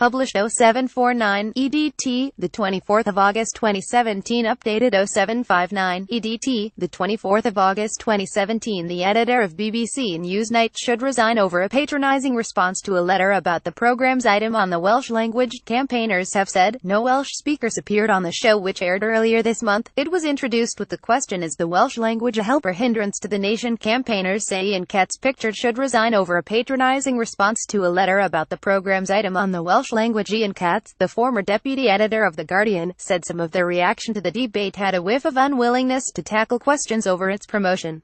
Published 0749 EDT, the 24th of August 2017. Updated 0759 EDT, the 24th of August 2017. The editor of BBC Newsnight should resign over a patronising response to a letter about the programme's item on the Welsh language, campaigners have said. No Welsh speakers appeared on the show, which aired earlier this month. It was introduced with the question, is the Welsh language a help or hindrance to the nation? Campaigners say Ian Katz pictured should resign over a patronising response to a letter about the programme's item on the Welsh language. Ian Katz, the former deputy editor of The Guardian, said some of their reaction to the debate had a whiff of unwillingness to tackle questions over its promotion.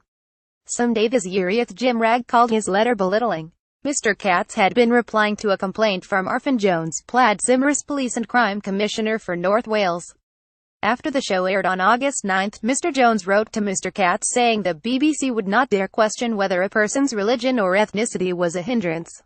Some Davies Uriath Jim Ragg called his letter belittling. Mr. Katz had been replying to a complaint from Arfon Jones, Plaid Cymru's Police and Crime Commissioner for North Wales. After the show aired on August 9, Mr. Jones wrote to Mr. Katz saying the BBC would not dare question whether a person's religion or ethnicity was a hindrance.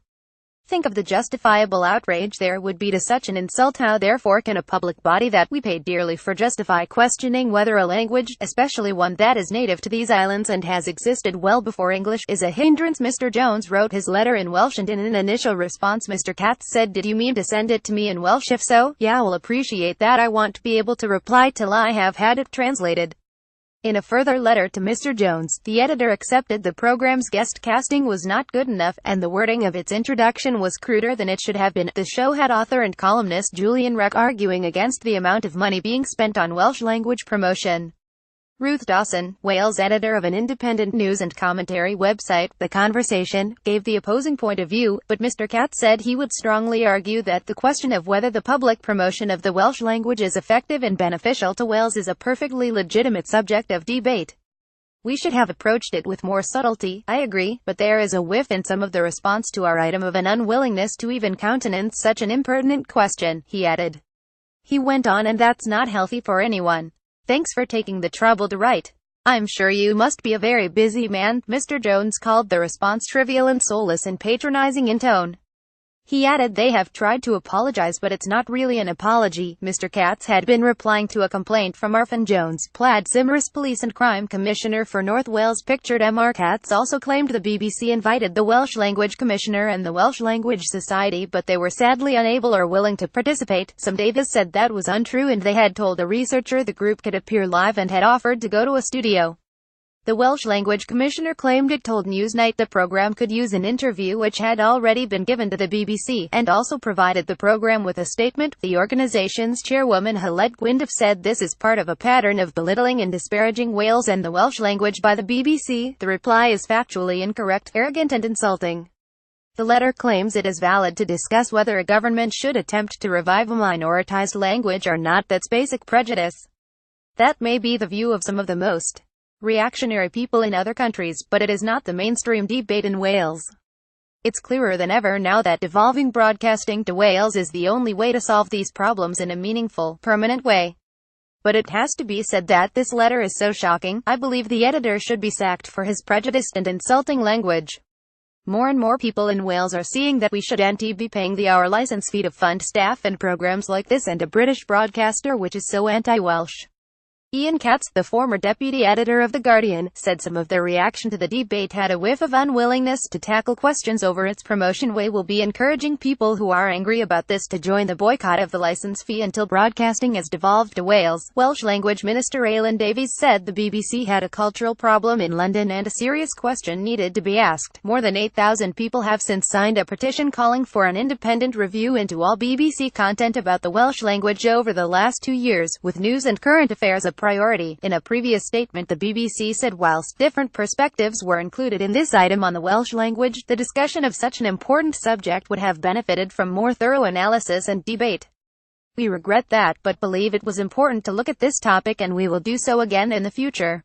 Think of the justifiable outrage there would be to such an insult. How therefore can a public body that we pay dearly for justify questioning whether a language, especially one that is native to these islands and has existed well before English, is a hindrance? Mr. Jones wrote his letter in Welsh, and in an initial response Mr. Katz said, "Did you mean to send it to me in Welsh? If so, yeah, I'll appreciate that. I want to be able to reply till I have had it translated." In a further letter to Mr. Jones, the editor accepted the programme's guest casting was not good enough, and the wording of its introduction was cruder than it should have been. The show had author and columnist Julian Reck arguing against the amount of money being spent on Welsh language promotion. Ruth Dawson, Wales editor of an independent news and commentary website, The Conversation, gave the opposing point of view, but Mr. Katz said he would strongly argue that the question of whether the public promotion of the Welsh language is effective and beneficial to Wales is a perfectly legitimate subject of debate. We should have approached it with more subtlety, I agree, but there is a whiff in some of the response to our item of an unwillingness to even countenance such an impertinent question, he added. He went on, and that's not healthy for anyone. Thanks for taking the trouble to write. I'm sure you must be a very busy man. Mr. Jones called the response trivial and soulless and patronizing in tone. He added, they have tried to apologize, but it's not really an apology. Mr. Katz had been replying to a complaint from Arfon Jones, Plaid Cymru's Police and Crime Commissioner for North Wales. Pictured Mr. Katz also claimed the BBC invited the Welsh Language Commissioner and the Welsh Language Society, but they were sadly unable or willing to participate. Some Davies said that was untrue, and they had told a researcher the group could appear live and had offered to go to a studio. The Welsh Language Commissioner claimed it told Newsnight the programme could use an interview which had already been given to the BBC, and also provided the programme with a statement. The organisation's chairwoman Heledd Gwyndyf said this is part of a pattern of belittling and disparaging Wales and the Welsh language by the BBC. The reply is factually incorrect, arrogant and insulting. The letter claims it is valid to discuss whether a government should attempt to revive a minoritized language or not. That's basic prejudice. That may be the view of some of the most reactionary people in other countries, but it is not the mainstream debate in Wales. It's clearer than ever now that devolving broadcasting to Wales is the only way to solve these problems in a meaningful, permanent way. But it has to be said that this letter is so shocking, I believe the editor should be sacked for his prejudiced and insulting language. More and more people in Wales are seeing that we shouldn't be paying the hour license fee to fund staff and programs like this and a British broadcaster which is so anti-Welsh. Ian Katz, the former deputy editor of The Guardian, said some of their reaction to the debate had a whiff of unwillingness to tackle questions over its promotion. We will be encouraging people who are angry about this to join the boycott of the license fee until broadcasting has devolved to Wales. Welsh Language Minister Aileen Davies said the BBC had a cultural problem in London and a serious question needed to be asked. More than 8,000 people have since signed a petition calling for an independent review into all BBC content about the Welsh language over the last 2 years, with news and current affairs a priority. In a previous statement, the BBC said whilst different perspectives were included in this item on the Welsh language, the discussion of such an important subject would have benefited from more thorough analysis and debate. We regret that, but believe it was important to look at this topic, and we will do so again in the future.